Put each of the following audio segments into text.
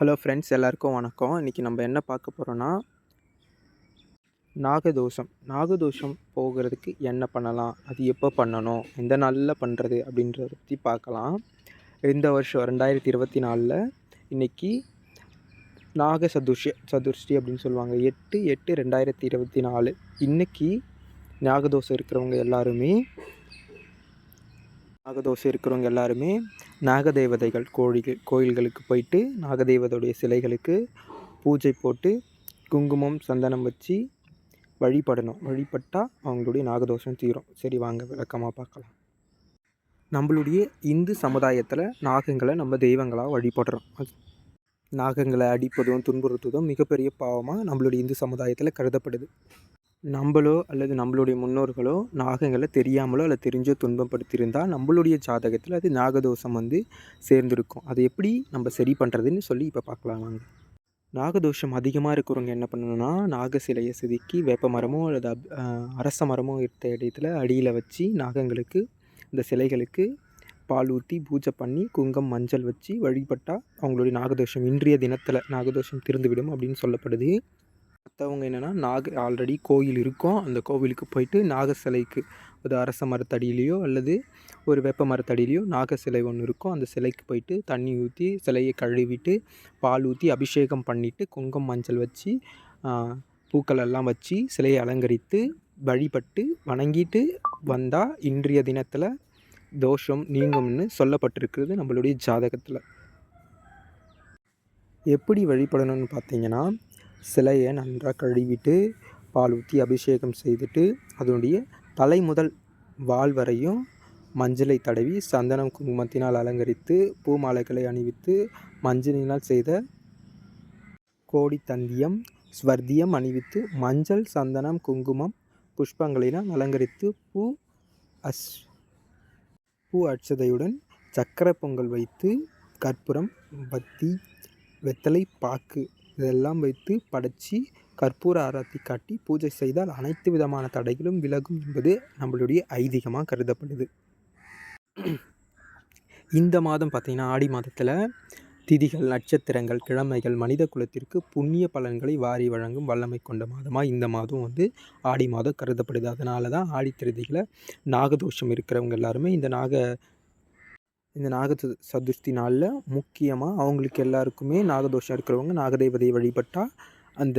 Hello friends, எல்லாருக்கும் வணக்கம். இன்றைக்கி நம்ம என்ன பார்க்க போகிறோன்னா, நாகதோஷம் போகிறதுக்கு என்ன பண்ணலாம், அது எப்போ பண்ணணும், எந்த நாளில் பண்ணுறது அப்படின்றத பற்றி பார்க்கலாம். இந்த வருஷம் 2024 இன்றைக்கி நாக சதுர்ஷ்டி அப்படின்னு சொல்லுவாங்க. 8/8/2024 இன்றைக்கி நாகதோஷம் இருக்கிறவங்க எல்லாருமே நாகதேவதைகள் கோயில்களுக்கு போயிட்டு நாகதேவதையுடைய சிலைகளுக்கு பூஜை போட்டு குங்குமம் சந்தனம் வச்சு வழிபடணும். வழிபட்டால் அவங்களுடைய நாகதோஷம் தீரும். சரி, வாங்க விளக்கமாக பார்க்கலாம். நம்மளுடைய இந்து சமுதாயத்தில் நாகங்களை நம்ம தெய்வங்களாக வழிபடுறோம். நாகங்களை அடிப்பதும் துன்புறுத்துவதும் மிகப்பெரிய பாவமாக நம்மளுடைய இந்து சமுதாயத்தில் கருதப்படுது. நம்மளோ அல்லது நம்மளுடைய முன்னோர்களோ நாகங்களை தெரியாமலோ அல்லது தெரிஞ்சோ துன்பப்படுத்தியிருந்தால் நம்மளுடைய ஜாதகத்தில் அது நாகதோஷம் சேர்ந்துருக்கும். அதை எப்படி நம்ம சரி பண்ணுறதுன்னு சொல்லி இப்போ பார்க்கலாம் வாங்க. நாகதோஷம் அதிகமாக இருக்கிறவங்க என்ன பண்ணணும்னா, நாக சிலையை செதுக்கி வேப்ப மரமோ அல்லது அரச மரமோ இருக்க இடத்துல அடியில் வச்சு நாகங்களுக்கு இந்த சிலைகளுக்கு பால் ஊற்றி பூஜை பண்ணி குங்குமம் மஞ்சள் வச்சு வழிபட்டால் அவங்களுடைய நாகதோஷம் இன்றைய தினத்தில் நாகதோஷம் தீர்ந்துவிடும் அப்படின்னு சொல்லப்படுது. மற்றவங்க என்னென்னா, ஆல்ரெடி கோயில் இருக்கும், அந்த கோவிலுக்கு போயிட்டு நாக சிலைக்கு ஒரு அரச மரத்தடியிலையோ அல்லது ஒரு வேப்ப மரத்தடியிலையோ நாக சிலை ஒன்று இருக்கும், அந்த சிலைக்கு போயிட்டு தண்ணி ஊற்றி சிலையை கழுவிட்டு பால் ஊற்றி அபிஷேகம் பண்ணிவிட்டு குங்குமம் மஞ்சள் வச்சு பூக்கள் எல்லாம் வச்சு சிலையை அலங்கரித்து வழிபட்டு வணங்கிட்டு வந்தால் இன்றைய தினத்தில் தோஷம் நீங்கும்னு சொல்லப்பட்டிருக்கிறது நம்மளுடைய ஜாதகத்தில். எப்படி வழிபடணும்னு பார்த்தீங்கன்னா, சிலையை நன்றாக கழுவிட்டு பால் ஊற்றி அபிஷேகம் செய்துட்டு அதனுடைய தலை முதல் வால் வரையும் மஞ்சளை தடவி சந்தனம் குங்குமத்தினால் அலங்கரித்து பூ மாலைகளை அணிவித்து மஞ்சளினால் செய்த கோடி தந்தியம் ஸ்வர்தியம் அணிவித்து மஞ்சள் சந்தனம் குங்குமம் புஷ்பங்களினால் அலங்கரித்து பூ அட்சதையுடன் சக்கரை பொங்கல் வைத்து கற்பூரம் பத்தி வெத்தலை பாக்கு இதெல்லாம் வைத்து படைச்சி கற்பூர ஆரத்தி காட்டி பூஜை செய்தால் அனைத்து விதமான தடைகளும் விலகும் என்பது நம்மளுடைய ஐதீகமாக கருதப்படுது. இந்த மாதம் பார்த்திங்கன்னா, ஆடி மாதத்தில் திதிகள் நட்சத்திரங்கள் கிழமைகள் மனித குலத்திற்கு புண்ணிய பலன்களை வாரி வழங்கும் வல்லமை கொண்ட மாதமாக இந்த மாதம் ஆடி மாதம் கருதப்படுது. அதனால தான் ஆடி திருதிகளை நாகதோஷம் இருக்கிறவங்க எல்லாருமே இந்த நாக சதுர்த்தி நாளில் முக்கியமாக அவங்களுக்கு எல்லாருக்குமே நாகதோஷம் இருக்கிறவங்க நாகதேவதையை வழிபட்டால் அந்த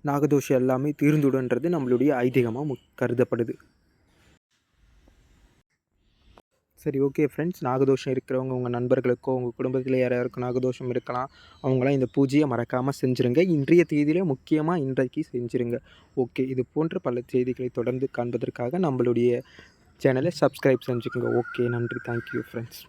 நாகதோஷம் எல்லாமே தீர்ந்துடுன்றது நம்மளுடைய ஐதீகமாக கருதப்படுது. சரி, ஓகே ஃப்ரெண்ட்ஸ், நாகதோஷம் இருக்கிறவங்க உங்கள் நண்பர்களுக்கோ உங்கள் குடும்பத்தில் யாராருக்கும் நாகதோஷம் இருக்கலாம், அவங்களாம் இந்த பூஜையை மறக்காமல் செஞ்சுருங்க. இன்றைய தேதியிலே முக்கியமாக இன்றைக்கு செஞ்சுருங்க. ஓகே, இது போன்ற பல செய்திகளை தொடர்ந்து காண்பதற்காக நம்மளுடைய சேனலை சப்ஸ்கிரைப் செஞ்சுக்கோங்க. ஓகே, நன்றி, தேங்க்யூ ஃப்ரெண்ட்ஸ்.